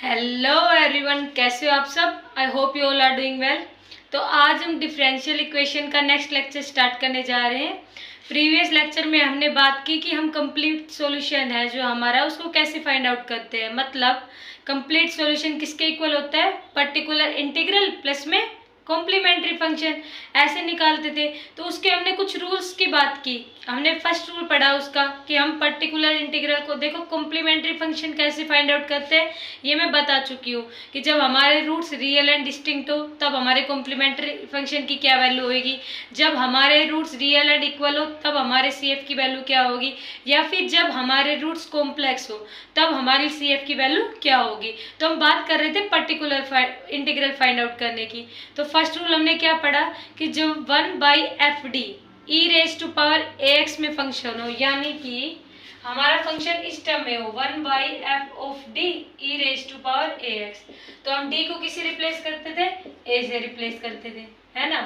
Hello everyone, कैसे हो आप सब। I hope you all are doing well. तो आज हम डिफरेंशियल इक्वेशन का नेक्स्ट लेक्चर स्टार्ट करने जा रहे हैं। प्रीवियस लेक्चर में हमने बात की कि हम कंप्लीट सॉल्यूशन है जो हमारा उसको कैसे फाइंड आउट करते हैं। मतलब कंप्लीट सॉल्यूशन किसके इक्वल होता है, पर्टिकुलर इंटीग्रल प्लस में कॉम्प्लीमेंट्री फंक्शन, ऐसे निकालते थे। तो उसके हमने कुछ रूल्स की बात की। हमने फर्स्ट रूल पढ़ा उसका कि हम पर्टिकुलर इंटीग्रल को देखो कॉम्प्लीमेंट्री फंक्शन कैसे फाइंड आउट करते हैं, ये मैं बता चुकी हूँ कि जब हमारे रूट्स रियल एंड डिस्टिंक्ट हो तब हमारे कॉम्प्लीमेंट्री फंक्शन की क्या वैल्यू होगी, जब हमारे रूट्स रियल एंड इक्वल हो तब हमारे सी एफ की वैल्यू क्या होगी, या फिर जब हमारे रूट्स कॉम्प्लेक्स हो तब हमारी सी एफ की वैल्यू क्या होगी। तो हम बात कर रहे थे पर्टिकुलर इंटीग्रल फाइंड आउट करने की। तो फर्स्ट रूल हमने क्या पढ़ा कि जब 1/fd e raise to power ax में फंक्शन हो, यानी कि हमारा फंक्शन इस टर्म में हो 1/f(d) e raise to power ax, तो हम d को किसे रिप्लेस करते थे, a से रिप्लेस करते थे, है ना।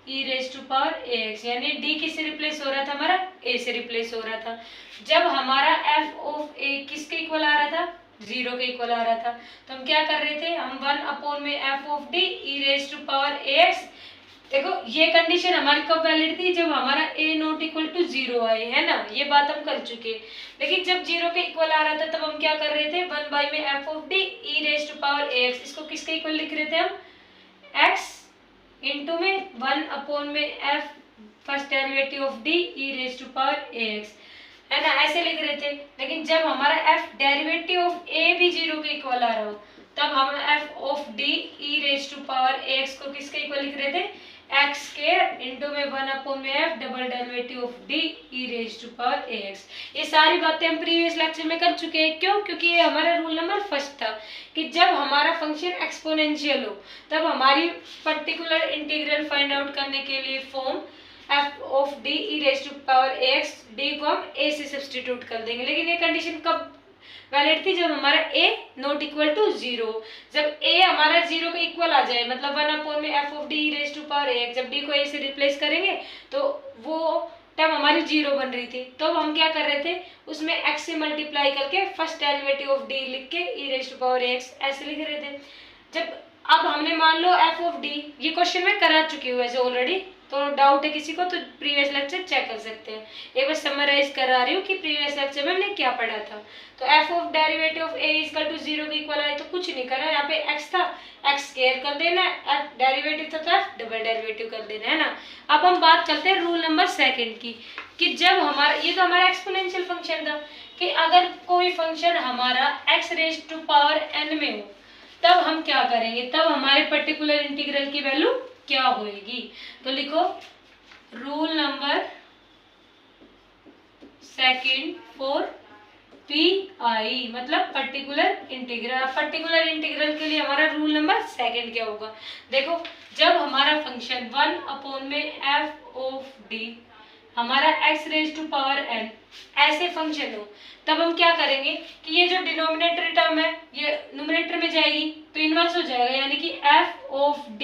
ई रेज टू पावर ax यानी d किससे रिप्लेस हो रहा था, हमारा a से रिप्लेस हो रहा था। जब हमारा f(a) किसके इक्वल आ रहा था, 0 के इक्वल आ रहा था, तो हम क्या कर रहे थे, हम 1/f(d) e raise to power ax। देखो ये कंडीशन हमारी कब वैलिड थी, जब हमारा a नॉट इक्वल टू 0 आए, है ना। ये बात हम कर चुके। लेकिन जब 0 के इक्वल आ रहा था तब हम क्या कर रहे थे, 1 में f(d) e raise to power ax, इसको किसके इक्वल लिख रहे थे हम, x इंटू में 1 में f first derivative of d e raise to power ax, है ना, ऐसे लिख रहे थे। लेकिन जब हमारा f डेरिवेटिव ऑफ a भी 0 के इक्वल आ रहा हो तब हम f of d e raise to power ax को किसके इक्वल लिख रहे थे, x स्क्वायर इंटू में 1 में f double derivative of d e raise to power ax। ये सारी बातें हम प्रीवियस लेक्चर में कर चुके हैं। क्यों, क्योंकि ये हमारा रूल नंबर फर्स्ट था कि जब हमारा फंक्शन एक्सपोनेंशियल हो तब हमारी पर्टिकुलर इंटीग्रल फाइंड आउट करने के लिए form f of d e raise to power ax, d को हम a से सब्सटीट्यूट कर देंगे। लेकिन ये कंडीशन कब वैलिड थी, जब हमारा a नॉट इक्वल टू 0। जब a हमारा 0 के इक्वल आ जाए, मतलब 1 में f of d raise to power ax, जब d को a से रिप्लेस करेंगे तो वो टर्म हमारी 0 बन रही थी। तो हम क्या कर रहे थे, उसमें x से मल्टीप्लाई करके फर्स्ट डेरिवेटिव ऑफ d लिख के e raise to power ax ऐसे लिख रहे थे। जब अब हमने मान लो f ऑफ d, ये क्वेश्चन मैं करा चुकी हूँ वैसे ऑलरेडी, तो डाउट है किसी को तो प्रीवियस लेक्चर चेक कर सकते हैं। एक बार समराइज करा रही हूँ कि प्रीवियस लेक्चर में हमने क्या पढ़ा था। तो f of derivative of a equal to 0 के इक्वल आए तो कुछ नहीं करना, यहाँ पे x था x स्क्वायर कर देना, f डेरिवेटिव था तो f डबल डेरिवेटिव कर देना, है ना। अब हम बात करते हैं रूल नंबर सेकंड की कि जब हमारा ये तो हमारा एक्सपोनेंशियल फंक्शन था कि अगर कोई फंक्शन हमारा x raise to power n में हो तब हम क्या करेंगे, तब हमारे पर्टिकुलर इंटीग्रल की वैल्यू क्या होगी। तो लिखो rule number second for PI, मतलब पर्टिकुलर इंटीग्रल। पर्टिकुलर इंटीग्रल के लिए हमारा रूल नंबर सेकंड क्या होगा, देखो जब हमारा फंक्शन 1 में f ऑफ d हमारा x raise to power n ऐसे फंक्शन हो तब हम क्या करेंगे कि ये जो डिनोमिनेटर टर्म है ये न्यूमरेटर में जाएगी तो इनवर्स हो जाएगा, यानी कि f ऑफ d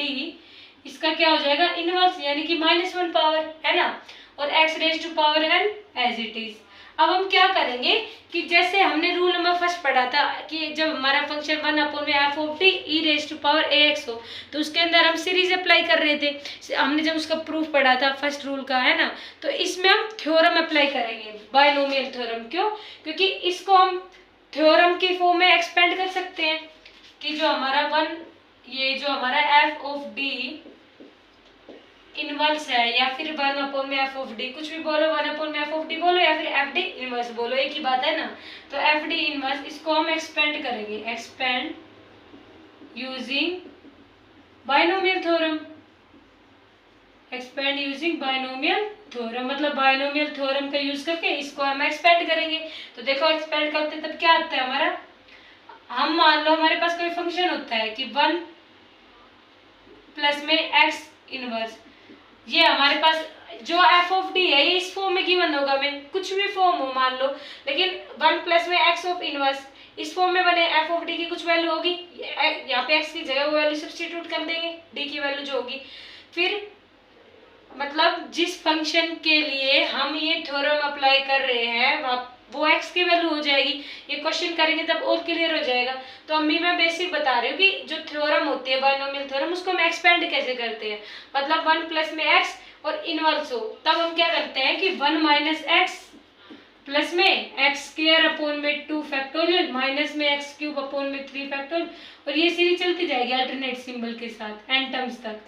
इसका क्या हो जाएगा, इनवर्स, यानी कि -1 पावर, है ना, और x raise to power n as it is. अब हम क्या करेंगे कि जैसे हमने रूल नंबर फर्स्ट पढ़ा था कि जब हमारा फंक्शन 1 में f of d e raise to power ax हो तो उसके अंदर हम सीरीज अप्लाई कर रहे थे। हमने जब उसका प्रूफ पढ़ा था फर्स्ट रूल का, है ना, तो इसमें हम थ्योरम अप्लाई करेंगे, बायनोमियल थ्योरम। क्यों, क्योंकि इसको हम थ्योरम की फॉर्म में एक्सपेंड कर सकते हैं कि जो हमारा ये जो हमारा f ऑफ d इनवर्स है, या फिर 1 में f ऑफ d, कुछ भी बोलो, 1 में f ऑफ d बोलो या फिर f d इनवर्स बोलो, एक ही बात है ना। तो f d इनवर्स इसको हम एक्सपेंड करेंगे, expand using binomial theorem, expand using binomial theorem, मतलब बायनोमियल थ्योरम का यूज करके इसको हम एक्सपेंड करेंगे। तो देखो एक्सपेंड करते तब क्या आता है हमारा, हम मान लो हमारे पास कोई फंक्शन होता है कि 1 प्लस में x इनवर्स, ये हमारे पास जो f ऑफ d है ये इस फॉर्म में गिवन होगा, में कुछ भी फॉर्म हो मान लो, लेकिन 1 प्लस में x ऑफ इनवर्स इस फॉर्म में बने, f ऑफ d की कुछ वैल्यू होगी, यहाँ पे x की जगह वो वैल्यू सब्स्टिट्यूट कर देंगे, d की वैल्यू जो होगी। फिर मतलब जिस फंक्शन के लिए हम ये थ्योरम अप्लाई कर रहे हैं वो x की वैल्यू हो जाएगी। ये क्वेश्चन करेंगे तब और क्लियर हो जाएगा। तो अम्मी मैं बेसिक बता रही हूँ कि जो थ्योरम होती है बायनोमियल थ्योरम, उसको हम एक्सपेंड कैसे करते हैं, मतलब 1 प्लस में x और इनवर्स हो, तब हम क्या करते हैं कि 1 माइनस एक्स प्लस में एक्स स्क्वायर अपॉन में 2 फैक्टोरियल माइनस में एक्स क्यूब अपॉन में 3 फैक्टोरियल, और ये सीरीज चलती जाएगी अल्टरनेट सिंबल के साथ एन टर्म्स तक।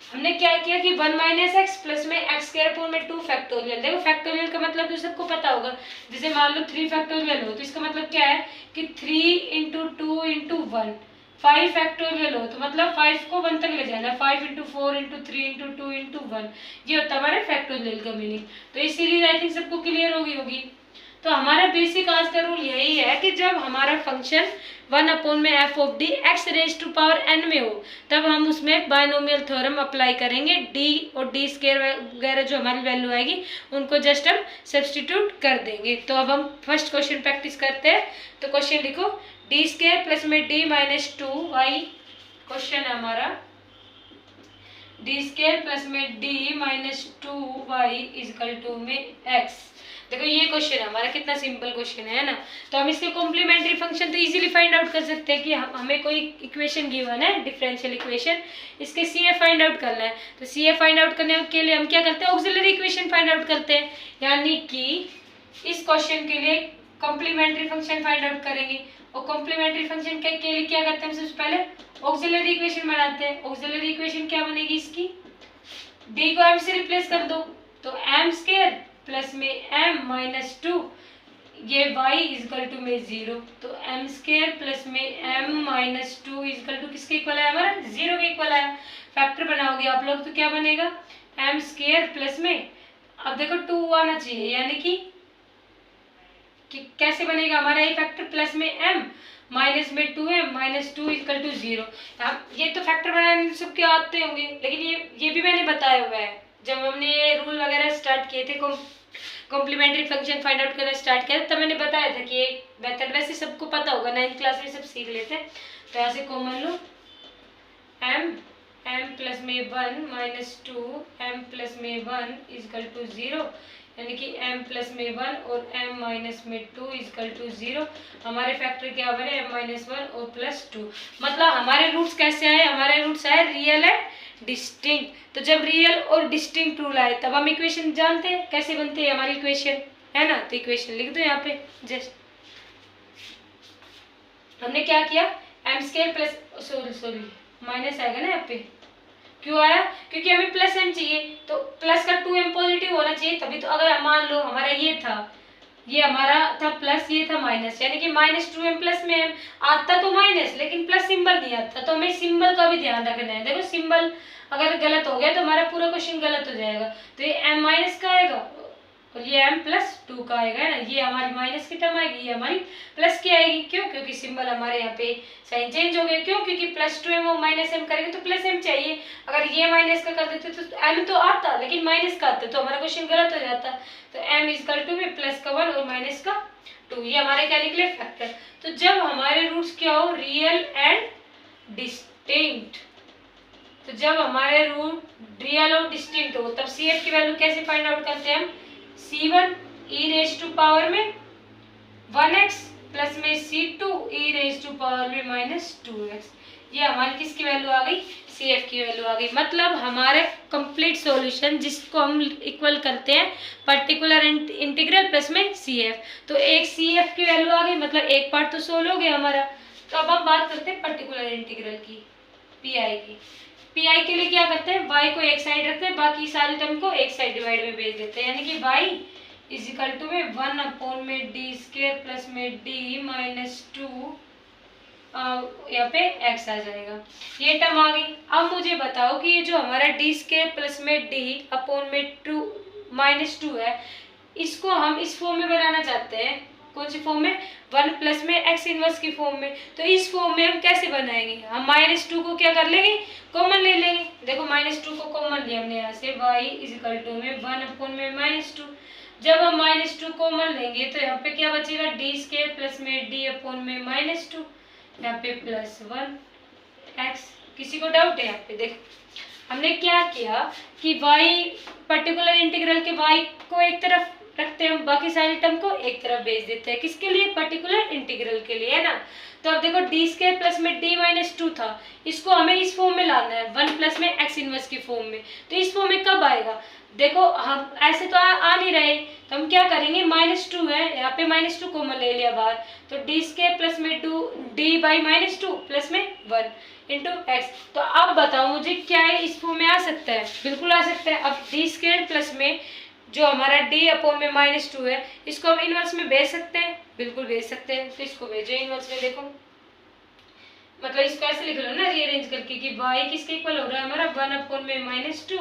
हमने क्या किया कि 1 माइनस एक्स प्लस में एक्स स्क्वायर अपॉन में 2 फैक्टोरियल। देखो फैक्टोरियल का मतलब तो सबको पता होगा, जैसे मान लो 3 फैक्टोरियल हो तो इसका मतलब क्या है कि 3 इंटू 2 इंटू 1, 5 फैक्टोरियल हो तो मतलब 5 को 1 तक ले जाना, 5 इंटू 4 इंटू 3 इंटू 2 इंटू 1, ये होता है हमारे फैक्टोरियल का मीनिंग। तो ये सीरीज आई थिंक सबको क्लियर होगी। तो हमारा बेसिक आज का रूल यही है कि जब हमारा फंक्शन 1 अपॉन में f of d x raise to power n में हो, तब हम उसमें बायनोमियल थ्योरम अप्लाई करेंगे। डी और डी स्क्वायर वगैरह जो हमारी वैल्यू आएगी उनको जस्ट हम सब्सटीट्यूट कर देंगे। तो अब हम फर्स्ट क्वेश्चन प्रैक्टिस करते हैं। तो क्वेश्चन लिखो, डी स्क्वायर प्लस में डी माइनस 2y, क्वेश्चन है हमारा डी स्क्वायर प्लस में d minus 2y equal to में एक्स। देखो ये क्वेश्चन है हमारा, कितना सिंपल क्वेश्चन है ना। तो हम इसके कॉम्प्लीमेंट्री फंक्शन तो इजीली फाइंड आउट कर सकते हैं कि हमें कोई इक्वेशन गिवन है डिफरेंशियल इक्वेशन, इसके सीएफ फाइंड आउट करना है। तो सीएफ फाइंड आउट करने के लिए हम क्या करते हैं, ऑक्सिलरी इक्वेशन फाइंड आउट करते हैं, यानी कि इस क्वेश्चन के लिए कॉम्प्लीमेंट्री फंक्शन फाइंड आउट करेंगे। और कॉम्प्लीमेंट्री फंक्शन के लिए क्या करते हैं, हम सबसे पहले ऑक्सिलरी इक्वेशन बनाते हैं। ऑक्सिलरी इक्वेशन क्या बनेगी इसकी, डी को एम से रिप्लेस कर दो, तो एम स्क्वायर प्लस में एम माइनस 2, ये y इजकल टू में 0, तो एम स्क्वायर प्लस में एम माइनस 2 इजकल टू किसके इक्वल है, हमारा 0 के इक्वल है। फैक्टर बनाओगे आप लोग तो क्या बनेगा, एम स्क्वायर प्लस में, अब देखो 2 आना चाहिए, यानी कि कैसे बनेगा हमारा ये फैक्टर, प्लस में एम माइनस में 2m माइनस 2 इक्वल टू 0। ये तो फैक्टर बनाने सबके आते होंगे, लेकिन ये भी मैंने बताया हुआ है जब हमने ये रूल वगैरह स्टार्ट किए थे, कॉम्प्लीमेंट्री फंक्शन फाइंड आउट करना स्टार्ट किया तब मैंने बताया था कि ये मेथड वैसे सबको पता होगा, 9th क्लास में सब सीख लेते हैं। तो ऐसे कॉमन लो, m प्लस में 1 माइनस 2 m प्लस में 1 इजकल टू 0, यानी कि m प्लस में 1 और m माइनस में 2 इजकल टू 0। हमारे फैक्टर क्या बने, m माइनस 1 और प्लस 2। मतलब हमारे रूट्स कैसे आए, हमारे रूट्स आए रियल एंड डिस्टिंक्ट। तो जब रियल और डिस्टिंक्ट रूल आए तब हम इक्वेशन जानते हैं कैसे बनते हैं हमारी इक्वेशन, है ना। तो इक्वेशन लिख दो यहाँ पे, जस्ट हमने क्या किया, m square plus sorry minus आएगा ना यहाँ पे, क्यों आया, क्योंकि हमें प्लस एम चाहिए, तो प्लस का 2m पॉजिटिव होना चाहिए तभी। तो अगर मान लो हमारा ये था, ये हमारा था प्लस, ये था माइनस, यानी कि माइनस 2m प्लस में m आता तो माइनस, लेकिन प्लस सिंबल नहीं आता, तो हमें सिंबल का भी ध्यान रखना है। देखो सिंबल अगर गलत हो गया तो हमारा पूरा क्वेश्चन गलत हो जाएगा। तो ये m माइनस का आएगा और ये m प्लस 2 का आएगा, है ना। ये हमारी माइनस की टर्म आएगी, ये हमारी प्लस की आएगी। क्यों, क्योंकि सिंबल हमारे यहाँ पे साइन चेंज हो गए। क्यों, क्योंकि प्लस 2m और माइनस m करेंगे तो प्लस m चाहिए। अगर ये माइनस का कर देते तो m तो आता लेकिन माइनस का आता, तो हमारा क्वेश्चन गलत हो जाता। तो m इजकल टू में प्लस का 1 और माइनस का 2, ये हमारे क्या निकले, फैक्टर। तो जब हमारे रूट्स क्या हो, रियल एंड डिस्टिंक्ट, तो जब हमारे रूट रियल और डिस्टिंक्ट हो तब CF की वैल्यू कैसे फाइंड आउट करते हैं हम, C1 e raise to power में 1x प्लस में C2 e raise to power में माइनस 2x। ये हमारी किसकी वैल्यू आ गई, CF की वैल्यू आ गई। मतलब हमारे कंप्लीट सॉल्यूशन जिसको हम इक्वल करते हैं पर्टिकुलर इंटीग्रल प्लस में CF, तो एक CF की वैल्यू आ गई, मतलब एक पार्ट तो सोल्व हो गया हमारा। तो अब हम बात करते हैं पर्टिकुलर इंटीग्रल की, PI की। PI के लिए क्या करते हैं, y को एक साइड रखते हैं, बाकी सारे टर्म को एक साइड डिवाइड में भेज देते हैं, यानी कि y इजिकल टू में 1 अपॉन में डी स्क्वायर प्लस में डी माइनस 2, यहाँ पे x आ जाएगा। ये टर्म आ गई। अब मुझे बताओ कि ये जो हमारा डी स्क्वायर प्लस में डी अपॉन में 2 माइनस 2 है, इसको हम इस फॉर्म में बनाना चाहते हैं। कौन सी फॉर्म में, 1 प्लस में एक्स इनवर्स की फॉर्म में। तो इस फॉर्म में हम कैसे बनाएंगे, हम माइनस 2 को क्या कर लेंगे, कॉमन ले लेंगे। देखो माइनस 2 को कॉमन लिया हमने यहाँ से, y इजिकल टू में 1 अपॉन में माइनस 2। जब हम माइनस 2 कॉमन लेंगे तो यहाँ पे क्या बचेगा, डी स्क्वायर प्लस में डी अपॉन में माइनस 2, यहाँ पे प्लस 1x। किसी को डाउट है यहाँ पे, देखो हमने क्या किया कि y पर्टिकुलर इंटीग्रल के y को एक तरफ रखते हैं, बाकी सारे टर्म को एक तरफ भेज देते हैं। किसके लिए? पर्टिकुलर इंटीग्रल के लिए, है ना। तो अब देखो डी स्क्वायर प्लस में डी माइनस टू था, इसको हमें इस फॉर्म में लाना है, वन प्लस में एक्स इनवर्स की फॉर्म में। तो इस फॉर्म में कब आएगा? देखो हम ऐसे तो आ नहीं रहे, तो हम क्या करेंगे, माइनस टू है यहाँ पे, माइनस टू कॉमन ले लिया बाहर, तो डी स्क्वायर प्लस में D by minus two plus में वन इंटू एक्स। तो अब बताओ मुझे क्या है, इस फॉर्म में आ सकता है? बिल्कुल आ सकता है। अब डी स्क्वायर प्लस में जो हमारा डी अपॉन में माइनस टू है, इसको हम इनवर्स में भेज सकते हैं, बिल्कुल भेज सकते हैं। तो इसको भेजो इनवर्स में। देखो मतलब इसको ऐसे लिख लो ना रीअरेंज करके कि y किसके इक्वल हो रहा है हमारा, वन अपॉन में माइनस टू,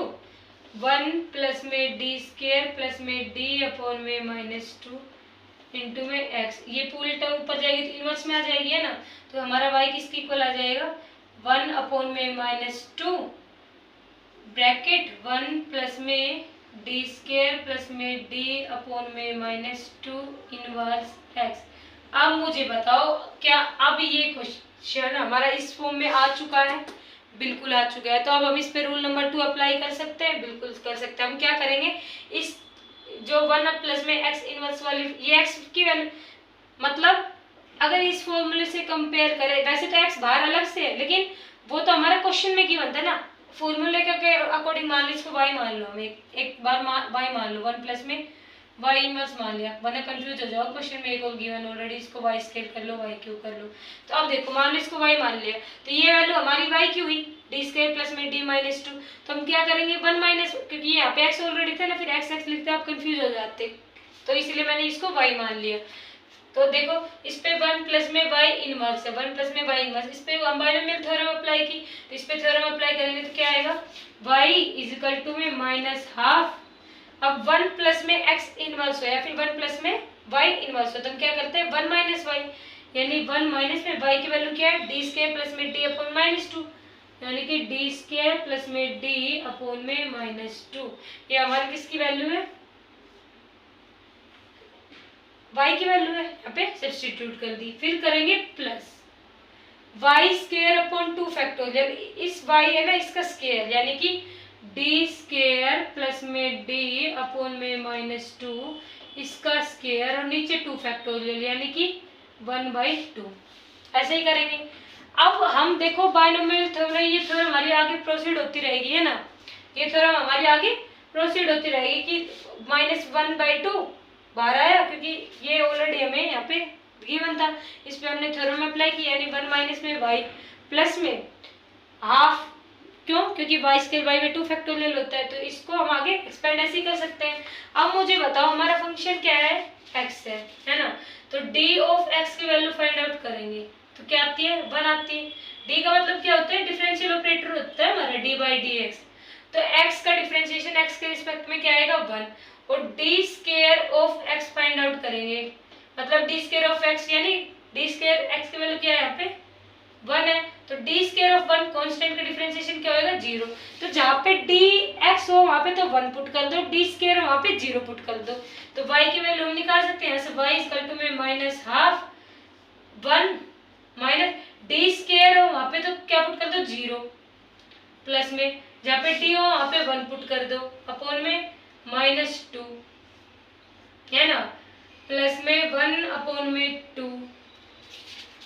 वन प्लस में डी स्क्वायर प्लस में डी अपॉन में माइनस टू इंटू में एक्स। ये पूरी टर्म ऊपर जाएगी तो इनवर्स में आ जाएगी, है ना। तो हमारा y किसके इक्वल आ जाएगा, वन अपॉन में minus two bracket one plus में डी स्क्वायर प्लस में डी अपॉन में माइनस टू इनवर्स एक्स। अब मुझे बताओ क्या अब ये क्वेश्चन हमारा इस फॉर्म में आ चुका है? बिल्कुल आ चुका है। तो अब हम इस पे रूल नंबर 2 अप्लाई कर सकते हैं, बिल्कुल कर सकते हैं। हम क्या करेंगे, इस जो वन प्लस में एक्स इनवर्स वाली ये एक्स की वैल्यू, मतलब अगर इस फॉर्मूले से कंपेयर करें, वैसे तो एक्स बाहर अलग से है, लेकिन वो तो हमारा क्वेश्चन में गिवन था ना, फॉर्मूले के अकॉर्डिंग मान लो इसको y मान लो, हम एक बार y मान लो, वन प्लस में y इनवर्स मान लिया, वरना कंफ्यूज हो जाओ, क्वेश्चन में एक और गिवन ऑलरेडी, इसको y स्केल कर लो, y क्यू कर लो। तो अब देखो मान लो इसको y मान लिया, तो ये वैल्यू हमारी y की हुई, डी स्क्वायर प्लस में डी माइनस टू। तो हम क्या करेंगे, वन माइनस, क्योंकि यहाँ पे x ऑलरेडी था ना, फिर x लिखते आप कंफ्यूज हो जाते, तो इसलिए मैंने इसको y मान लिया। तो देखो इस पे वन प्लस में y इनवर्स है, वन प्लस में y इनवर्स, इस पे हम बाइनोमियल थ्योरम अप्लाई की, तो इस पे थ्योरम अप्लाई करेंगे तो क्या आएगा, y इज इक्वल टू में माइनस हाफ। अब वन प्लस में x इनवर्स हो या फिर वन प्लस में y इनवर्स हो, तो हम क्या करते हैं, वन माइनस y, यानी वन माइनस में y की वैल्यू क्या है, डी स्क्वायर प्लस में डी अपॉन माइनस टू, यानी कि डी स्क्वायर प्लस में डी अपॉन में माइनस टू। ये हमारी किसकी वैल्यू है, y की वैल्यू है, यहाँ पे सब्स्टिट्यूट कर दी। फिर करेंगे plus y square upon two factorial, इस y है ना इसका स्क्वायर, यानी कि डी स्क्वायर प्लस में डी अपॉन में माइनस टू, इसका स्क्वायर, और नीचे टू फैक्टोरियल यानी कि वन बाई टू। ऐसे ही करेंगे। अब हम देखो बाइनोमियल थ्योरम, ये थ्योरम हमारी आगे प्रोसीड होती रहेगी, है ना, ये थ्योरम हमारी आगे प्रोसीड होती रहेगी कि माइनस वन बाई टू बाहर आया, क्योंकि ये ऑलरेडी हमें यहाँ पे गिवन था, इस पे हमने थ्योरम अप्लाई किया, यानी वन माइनस में y प्लस में हाफ, क्यों, क्योंकि y स्क्वायर y में टू फैक्टोरियल होता है, तो इसको हम आगे एक्सपेंड ऐसे ही कर सकते हैं। अब मुझे बताओ हमारा फंक्शन क्या है, x है ना, तो d ऑफ x की वैल्यू फाइंड आउट करेंगे, तो क्या आती है, वन आती है। d का मतलब क्या होता है, डिफरेंशियल ऑपरेटर होता है हमारा d बाई डी एक्स, तो x का डिफरेंशिएशन x के रिस्पेक्ट में क्या आएगा, वन, और d square of x find out करेंगे, मतलब डी स्क्वायर ऑफ x, यानी डी स्क्वायर x की वैल्यू क्या है यहाँ पे, वन है, तो D square of one constant का डिफरेंशिएशन क्या होगा, जीरो। तो जहाँ पे डी एक्स हो वहाँ पे तो वन पुट कर दो, डी स्क्वायर वहाँ पे जीरो पुट कर दो, तो y की वैल्यू हम निकाल सकते हैं, यहाँ से y इक्वल टू में minus half one minus D square हो वहाँ पे तो क्या पुट कर दो, जीरो, प्लस में जहाँ पे डी हो वहाँ पे वन पुट कर दो, अपॉन में माइनस टू, है ना, प्लस में वन अपॉन में टू,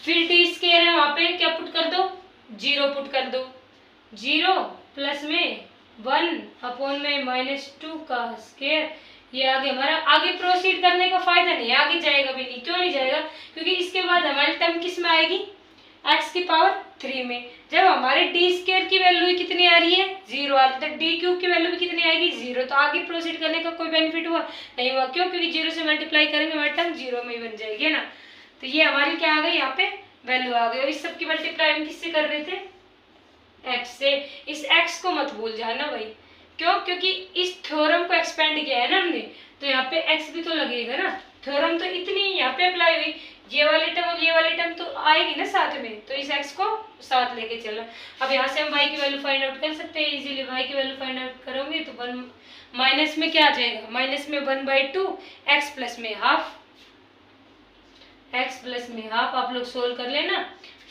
फिर डी स्क्वायर है वहाँ पे क्या पुट कर दो, जीरो पुट कर दो, जीरो प्लस में वन अपॉन में माइनस टू का स्क्वायर। ये आगे हमारा, आगे प्रोसीड करने का फायदा नहीं है, आगे जाएगा भी नहीं, क्यों नहीं जाएगा, क्योंकि इसके बाद हमारी टर्म किस में आएगी, x की पावर 3 में। जब हमारे डी स्क्वायर की वैल्यू कितनी आ रही है, जीरो आ रही है, तो डी क्यूब की वैल्यू भी कितनी आएगी, जीरो, तो आगे प्रोसीड करने का कोई बेनिफिट हुआ नहीं हुआ, क्यों, क्योंकि जीरो से मल्टीप्लाई करेंगे हमारी टर्म जीरो में ही बन जाएगी, है ना। तो ये हमारी क्या आ गई, यहाँ पे वैल्यू आ गई, और इस सब की मल्टीप्लाई हम किससे कर रहे थे, x से। इस x को मत भूल जाना भाई, क्यों, क्योंकि इस थ्योरम को एक्सपेंड किया है ना हमने, तो यहाँ पे x भी तो लगेगा ना, थ्योरम तो इतनी यहाँ पे अप्लाई हुई, ये वाली टर्म और ये वाली टर्म तो आएगी ना साथ में, तो इस x को साथ लेके चलो। अब यहाँ से हम y की वैल्यू फाइंड आउट कर सकते हैं इजीली, y की वैल्यू फाइंड आउट करोगे तो वन माइनस में क्या आ जाएगा, माइनस में one by two, x plus में हाफ, x प्लस में हाफ, आप लोग सोल्व कर लेना,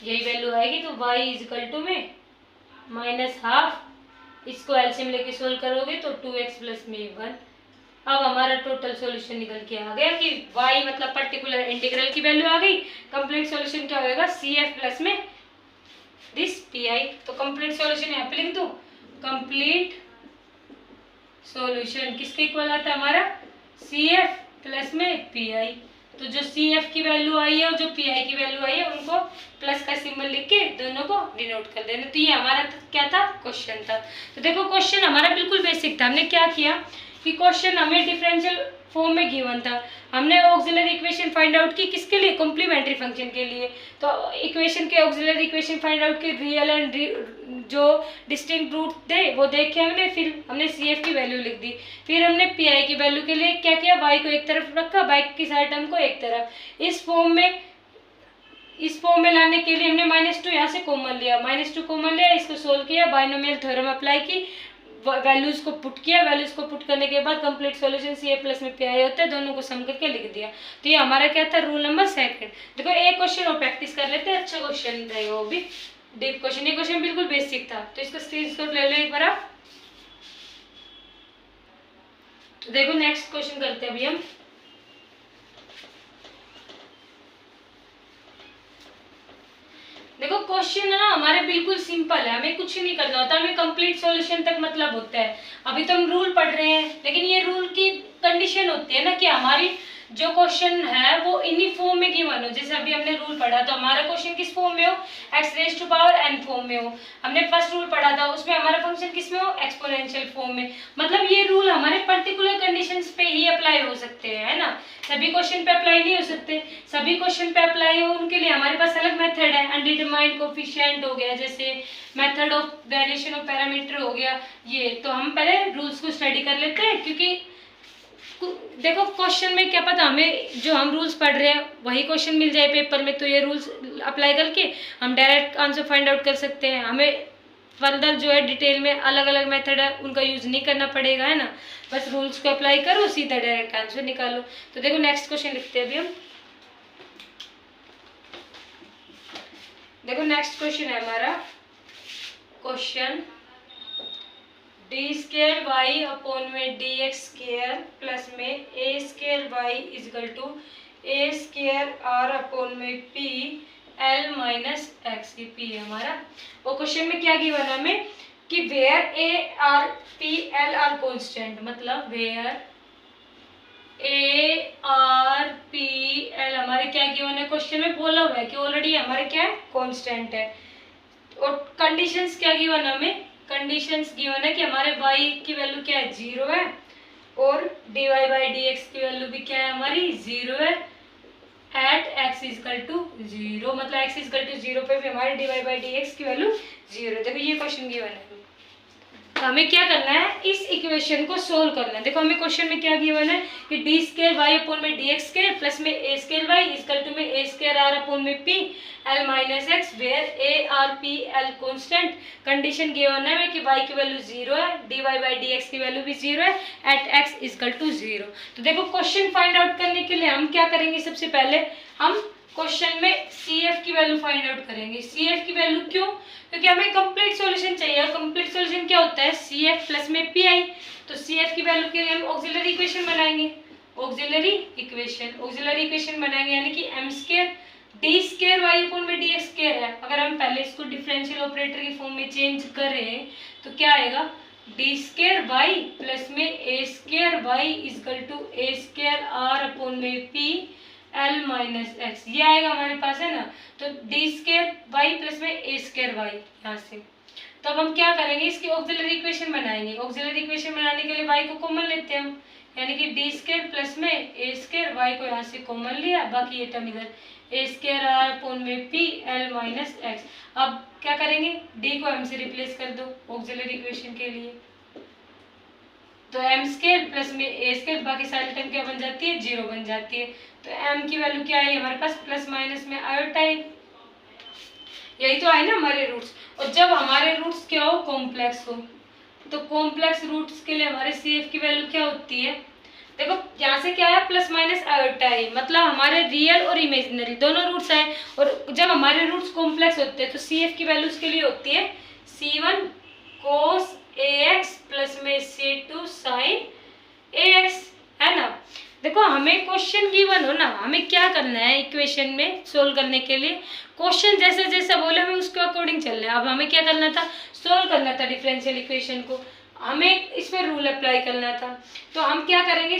यही वैल्यू आएगी, तो y इज इक्वल टू में माइनस हाफ, इसको एलसीएम लेके सोल्व करोगे तो 2x प्लस में 1, अब हमारा टोटल सॉल्यूशन निकल के आ गया कि y मतलब पर्टिकुलर इंटीग्रल की वैल्यू आ गई। कंप्लीट सॉल्यूशन क्या होगा, CF प्लस में दिस PI। तो कंप्लीट सॉल्यूशन यहाँ पे लिख दो, कंप्लीट सॉल्यूशन किसके इक्वल आता है हमारा, CF प्लस में PI। तो जो CF की वैल्यू आई है और जो PI की वैल्यू आई है उनको प्लस का सिंबल लिख के दोनों को डिनोट कर देना। तो ये हमारा क्या था, क्वेश्चन था। तो देखो क्वेश्चन हमारा बिल्कुल बेसिक था। हमने क्या किया कि क्वेश्चन हमें डिफरेंशियल फॉर्म में गिवन था, हमने ऑक्सिलरी इक्वेशन फाइंड आउट की किसके लिए, कॉम्प्लीमेंट्री फंक्शन के लिए। तो इक्वेशन के ऑक्सिलरी इक्वेशन फाइंड आउट की रियल एंड जो डिस्टिंक्ट रूट थे वो देखे हमने, फिर हमने CF की वैल्यू लिख दी। फिर हमने PI की वैल्यू के लिए क्या किया, y को एक तरफ रखा, बाकी सारे टर्म को एक तरफ। इस फॉर्म में लाने के लिए हमने -2 यहाँ से कॉमन लिया, -2 कॉमन लिया, इसको सोल्व किया, बाइनोमियल थ्योरम अप्लाई की, वैल्यूज को पुट किया। वैल्यूज को पुट करने के बाद कंप्लीट सॉल्यूशन CF प्लस में PI होता है, दोनों को सम करके लिख दिया। तो ये हमारा क्या था, रूल नंबर 2। देखो एक क्वेश्चन और प्रैक्टिस कर लेते हैं, अच्छा क्वेश्चन रहेगा, वो भी डीप क्वेश्चन। ये क्वेश्चन बिल्कुल बेसिक था, तो इसका स्क्रीनशॉट ले लो एक बार आप। तो देखो नेक्स्ट क्वेश्चन करते हैं अभी हम। देखो क्वेश्चन ना हमारे बिल्कुल सिंपल है, हमें कुछ नहीं करना होता, हमें कंप्लीट सॉल्यूशन तक मतलब होता है। अभी तो हम रूल पढ़ रहे हैं, लेकिन ये रूल की कंडीशन होती है ना कि हमारी जो क्वेश्चन है वो इन्हीं फॉर्म में गिवन हो। जैसे अभी हमने रूल पढ़ा तो हमारा क्वेश्चन किस फॉर्म में हो, x⁻n फॉर्म में हो। हमने फर्स्ट रूल पढ़ा था उसमें हमारा फंक्शन किस में हो, एक्सपोनेंशियल फॉर्म में। मतलब ये रूल हमारे पर्टिकुलर कंडीशंस पे ही अप्लाई हो सकते हैं, है ना, सभी क्वेश्चन पे अप्लाई नहीं हो सकते। सभी क्वेश्चन पे अप्लाई हो उनके लिए हमारे पास अलग मेथड है। अनडिटरमाइंड कोफिशिएंट हो गया, जैसे method of variation of parameter हो गया। ये तो हम पहले रूल्स को स्टडी कर लेते हैं, क्योंकि देखो क्वेश्चन में क्या पता हमें जो हम रूल्स पढ़ रहे हैं वही क्वेश्चन मिल जाए पेपर में, तो ये रूल्स अप्लाई करके हम डायरेक्ट आंसर फाइंड आउट कर सकते हैं। हमें फर्दर जो है डिटेल में अलग अलग मेथड है उनका यूज नहीं करना पड़ेगा, है ना, बस रूल्स को अप्लाई करो, सीधा डायरेक्ट आंसर निकालो। तो देखो नेक्स्ट क्वेश्चन लिखते हैं अभी हम। देखो नेक्स्ट क्वेश्चन है हमारा, क्वेश्चन d² अपॉन में dx² प्लस में a² equal to a² upon में p l माइनस एक्स, ये p है हमारा। वो क्वेश्चन में क्या गिवन है हमें कि where a r p l are constant, मतलब where a r p l हमारे क्या गिवन है, क्वेश्चन में बोला हुआ है कि ऑलरेडी हमारे क्या है, कॉन्स्टेंट है। और कंडीशंस क्या गिवन है हमें, कंडीशंस गिवन है कि हमारे y की वैल्यू क्या है, 0 है, और dy/dx की वैल्यू भी क्या है हमारी, 0 है, एट x इजकल टू 0, मतलब x इजकल टू 0 पे भी हमारे dy/dx की वैल्यू 0। देखो ये क्वेश्चन गिवन है, तो हमें क्या करना है, इस इक्वेशन को सोल्व करना है। देखो हमें क्वेश्चन में क्या गिवन है कि d² अपॉन में dx² प्लस में a² इजकल टू में a² अपॉन में p l minus x, where a r p l constant. Condition given है कि y की वैल्यू 0 है, dy/dx की वैल्यू भी 0 है, एट x इजकल टू 0। तो देखो क्वेश्चन फाइंड आउट करने के लिए हम क्या करेंगे, सबसे पहले हम क्वेश्चन में CF की वैल्यू फाइंड आउट करेंगे। CF की वैल्यू क्यों, क्योंकि हमें कंप्लीट सॉल्यूशन चाहिए। कंप्लीट सॉल्यूशन क्या होता है, CF प्लस में PI। तो CF की वैल्यू के लिए हम ऑक्सिलरी इक्वेशन बनाएंगे, ऑक्सिलरी इक्वेशन बनाएंगे, यानी कि m² d² अपॉन में dx² है। अगर हम पहले इसको डिफरेंशियल ऑपरेटर की फॉर्म में चेंज करें तो क्या आएगा, d² प्लस में a² equal to a² upon में p l माइनस एक्स, ये आएगा हमारे पास, है ना। तो d² प्लस में a² यहाँ से। तो अब हम क्या करेंगे, इसकी ऑक्सिलरी इक्वेशन बनाएंगे। ऑक्सिलरी इक्वेशन बनाने के लिए y को कॉमन लेते हैं हम, यानी कि d² प्लस में a² को यहाँ से कॉमन लिया, बाकी ये टर्म इधर a² अपॉन में p l माइनस एक्स। अब क्या करेंगे, d को m से रिप्लेस कर दो ऑक्सिलरी इक्वेशन के लिए, तो m² प्लस में a², बाकी सारी टर्म क्या बन जाती है, 0 बन जाती है। तो m की वैल्यू क्या आई हमारे पास, प्लस माइनस में आयोटा है, यही तो आए ना हमारे रूट्स। और जब हमारे रूट्स क्या हो, कॉम्प्लेक्स हो, तो कॉम्प्लेक्स रूट्स के लिए हमारे CF की वैल्यू क्या होती है, देखो यहाँ से क्या है, प्लस माइनस आयोटा है, मतलब हमारे रियल और इमेजिनरी दोनों रूट्स हैं। और जब हमारे रूट्स कॉम्प्लेक्स होते हैं तो CF की वैल्यू उसके लिए होती है C1 cos ax प्लस में C2 sin ax। है ना। देखो हमें क्वेश्चन गिवन हो ना, हमें क्या करना है इक्वेशन में सोल्व करने के लिए, क्वेश्चन जैसे जैसे बोले हमें उसके अकॉर्डिंग चलना है। अब हमें क्या करना था, सोल्व करना था डिफरेंशियल इक्वेशन को, हमें इसमें रूल अप्लाई करना था। तो हम क्या करेंगे,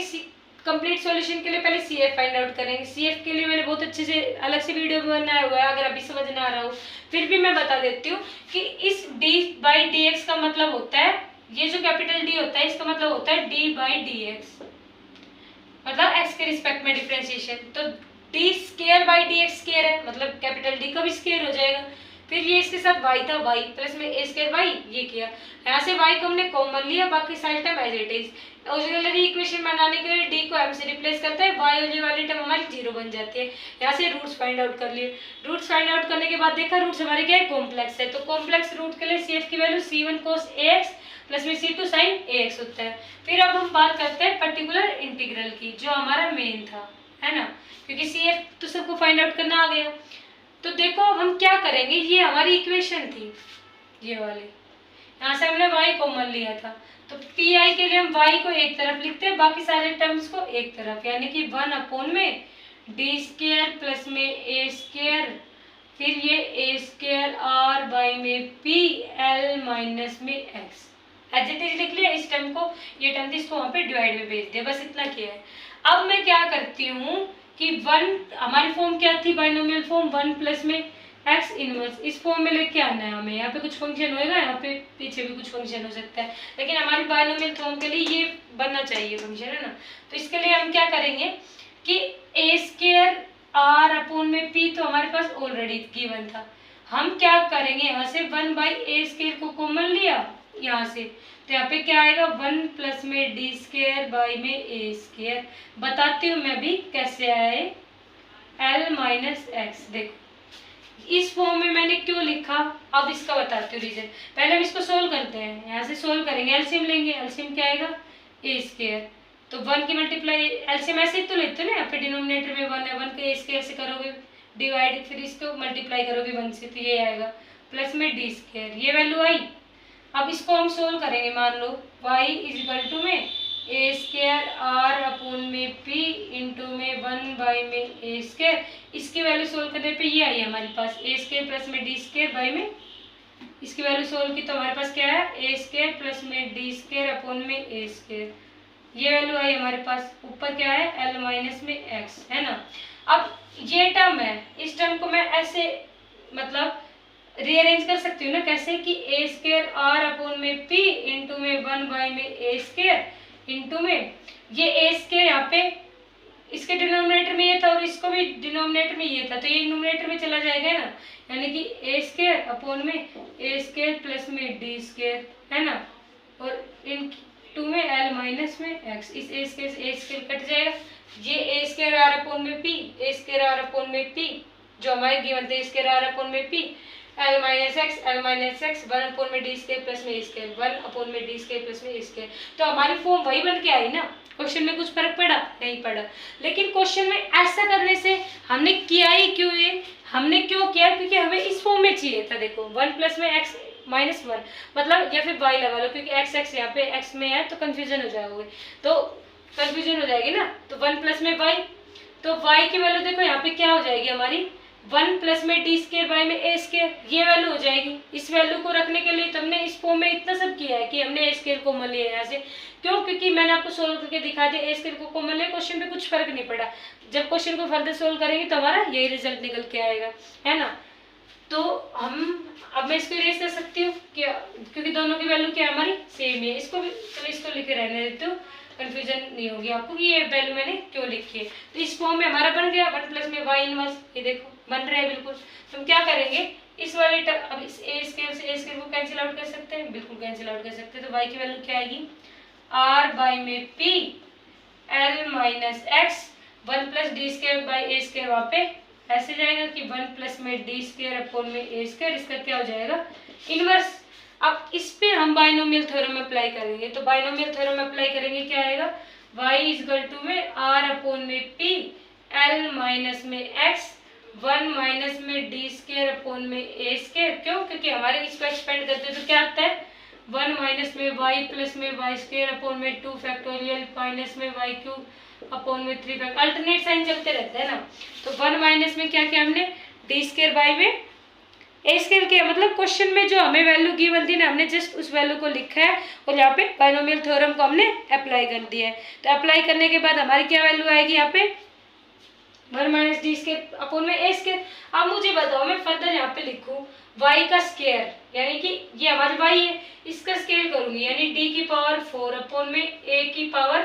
कंप्लीट सॉल्यूशन के लिए पहले सी एफ फाइंड आउट करेंगे। सी एफ के लिए मैंने बहुत अच्छे से अलग से वीडियो बनाया हुआ है, अगर अभी समझ ना आ रहा हो फिर भी मैं बता देती हूँ कि इस d बाई डी एक्स का मतलब होता है, ये जो कैपिटल D होता है इसका मतलब होता है d बाई डी एक्स, मतलब x के रिस्पेक्ट में डिफरेंशिएशन। तो d square by d x square है, मतलब कैपिटल D का भी स्केयर हो जाएगा। फिर ये इसके साथ y था, y प्लस में a स्केयर y, ये किया। यहाँ से y को हमने कॉमन लिया, बाकी सारी term as it is. Auxiliary equation बनाने के लिए d को m से रिप्लेस करते हैं, y और ये वाली टर्म हमारी 0 बन जाती है। यहाँ से रूट्स फाइंड आउट कर लिए। रूट्स फाइंड आउट करने के बाद देखा रूट्स हमारे क्या है, कॉम्प्लेक्स है। तो कॉम्प्लेक्स रूट के लिए सी एफ की value c1 cos ax plus में c2 sin ax होता है। फिर अब हम बात करते हैं पर्टिकुलर इंटीग्रल की, जो हमारा मेन था, है ना, क्योंकि सी एफ तो सबको फाइंड आउट करना आ गया। तो देखो अब हम क्या करेंगे, ये हमारी इक्वेशन थी ये वाली, यहाँ से हमने y कॉमन लिया था। तो पी आई के लिए हम y को एक तरफ लिखते हैं, बाकी सारे टर्म्स को एक तरफ, यानी कि 1 अपॉन में डी स्केयर प्लस में ए स्केयर, फिर ये ए स्केयर आर बाई में पी एल माइनस में एक्स, एज इट इज लिख लिया इस टर्म को, ये टर्म थी इसको वहाँ पे डिवाइड में भेज दिया, बस इतना किया है। अब मैं क्या करती हूँ कि 1 हमारी फॉर्म क्या थी, बाइनोमियल फॉर्म 1 प्लस में एक्स इनवर्स, इस फॉर्म में लेके आना है हमें। यहाँ पे कुछ फंक्शन होएगा, यहाँ पे पीछे भी कुछ फंक्शन हो सकता है, लेकिन हमारी बाइनोमियल फॉर्म के लिए ये बनना चाहिए फंक्शन, है ना। तो इसके लिए हम क्या करेंगे कि ए स्केयर आर अपॉन में पी तो हमारे पास ऑलरेडी गिवन था, हम क्या करेंगे यहाँ से 1 बाई ए स्केयर को कॉमन लिया यहाँ से, तो यहाँ पे क्या आएगा 1 प्लस में डी स्केयर बाई में ए स्केयर। बताती हूँ मैं भी कैसे आए, एल माइनस एक्स। देखो इस फॉर्म में मैंने क्यों लिखा, अब इसका बताती हूँ रीजन। पहले हम इसको सोल्व करते हैं, यहाँ से सोल्व करेंगे, एलसीएम लेंगे, एलसीएम क्या आएगा ए स्केयर, तो 1 की मल्टीप्लाई एलसीएम ऐसे ही तो लेते हैं ना, यहाँ पे डिनोमिनेटर में 1 है, 1 के ए स्केयर से करोगे डिवाइड, फिर इसको मल्टीप्लाई करोगे 1 से, तो ये आएगा प्लस में डी स्केयर, ये वैल्यू आई। अब इसको हम सोल्व करेंगे, मान लो y इज इक्वल टू में ए स्केयर आर अपॉन में पी इंटू में 1 बाई में ए स्केयर, इसकी वैल्यू सोल्व करने पे ये आई हमारे पास ए स्केयर प्लस में डी स्केयर बाई में, इसकी वैल्यू सोल्व की तो हमारे पास क्या है ए स्केयर प्लस में डी स्केयर अपॉन में ए स्केयर, ये वैल्यू आई हमारे पास। ऊपर क्या है एल माइनस में एक्स, है ना। अब ये टर्म है, इस टर्म को मैं ऐसे मतलब रीअरेंज कर सकती हूँ ना, कैसे कि ए स्केयर आर अपॉन में पी इंटू में 1 बाई में ए स्केयर इंटू में ये ए स्केयर यहाँ पे इसके डिनोमिनेटर में ये था और इसको भी डिनोमिनेटर में ये था, तो ये न्यूमरेटर में चला जाएगा ना, यानी कि ए स्केयर अपॉन में ए स्केयर प्लस में डी स्केयर, है ना, और इन टू में एल माइनस में एक्स, इस ए स्केयर से ए स्केयर कट जाएगा, ये ए स्केयर आर अपॉन में p, a square r upon में पी जो हमारे गिवन थे, स्केयर आर अपॉन में p l minus x 1 upon में डी स्केयर प्लस में ए स्केयर, 1 अपॉन में डी स्केयर प्लस में ए स्केयर। तो हमारी फॉर्म वही बन के आई ना, क्वेश्चन में कुछ फर्क पड़ा नहीं पड़ा, लेकिन क्वेश्चन में ऐसा करने से हमने किया ही क्यों, ये हमने क्यों किया, क्योंकि हमें इस फॉर्म में चाहिए था। देखो 1 प्लस में एक्स माइनस 1 मतलब, या फिर वाई लगा लो, क्योंकि एक्स यहाँ पे एक्स में है तो कंफ्यूजन हो जाओगे, तो कंफ्यूजन हो जाएगी ना। तो 1 प्लस में वाई, तो वाई की वैल्यू देखो यहाँ पे क्या हो जाएगी हमारी 1 प्लस में डी स्केयर बाई में ए स्केयर, ये वैल्यू हो जाएगी। इस वैल्यू को रखने के लिए तुमने इस फॉर्म में इतना सब किया है कि हमने ए स्केयर कॉमन लिया है यहाँ से, क्यों, क्योंकि मैंने आपको सोल्व करके दिखा दिया ए स्केयर को कॉमन लिया, क्वेश्चन में कुछ फर्क नहीं पड़ा। जब क्वेश्चन को फर्दर सोल्व करेंगे तो हमारा यही रिजल्ट निकल के आएगा, है ना। तो अब मैं इसको इरेज कर सकती हूँ क्या, क्योंकि दोनों की वैल्यू क्या हमारी सेम है। इसको भी चलो इसको लिखे रहने देते हो, कंफ्यूजन नहीं होगी आपको कि ये वैल्यू मैंने क्यों लिखी है। तो इस फॉर्म में हमारा बन गया 1 प्लस में वाई इनवर्स, ये देखो बन रहा है बिल्कुल। तो हम क्या करेंगे, इस वाले अब इस ए स्केयर से ए स्केयर को कैंसिल आउट कर सकते हैं, बिल्कुल कैंसिल आउट कर सकते हैं। तो वाई की वैल्यू क्या आएगी आर बाई में p l minus x 1 plus D square by A square, वहाँ पे ऐसे जाएगा कि 1 प्लस में डी स्केयर अपॉन में ए स्केयर, इसका क्या हो जाएगा इनवर्स। अब इस पे हम बाइनोमियल थ्योरम अप्लाई करेंगे, तो बाइनोमियल थ्योरम अप्लाई करेंगे क्या आएगा y इज इक्वल टू में r अपॉन में p l माइनस में x 1 माइनस में डी स्केयर अपॉन में ए स्केयर, क्यों, क्योंकि हमारे इसको एक्सपेंड करते हैं तो क्या आता है 1 माइनस में वाई प्लस में वाई स्क्वायर अपॉन में 2 फैक्टोरियल माइनस में वाई क्यूब अपॉन में 3 फैक्टोरियल, अल्टरनेट साइन चलते रहते हैं ना। तो 1 माइनस में क्या किया हमने, डी स्क्वायर बाई में ए स्क्वायर किया, मतलब क्वेश्चन में जो हमें वैल्यू गिवन थी ना, हमने जस्ट उस वैल्यू को लिखा है और यहाँ पे बाइनोमियल थ्योरम को हमने अप्लाई कर दिया है। तो अप्लाई करने के बाद हमारी क्या वैल्यू आएगी यहाँ पे 1 माइनस डी स्क्वायर अपॉन में ए स्क्वायर। अब मुझे बताओ मैं फर्दर यहाँ पे लिखूँ y का स्क्वायर, यानी कि ये हमारी y है, इसका स्क्वायर करूंगी यानी d की पावर 4 अपॉन में a की पावर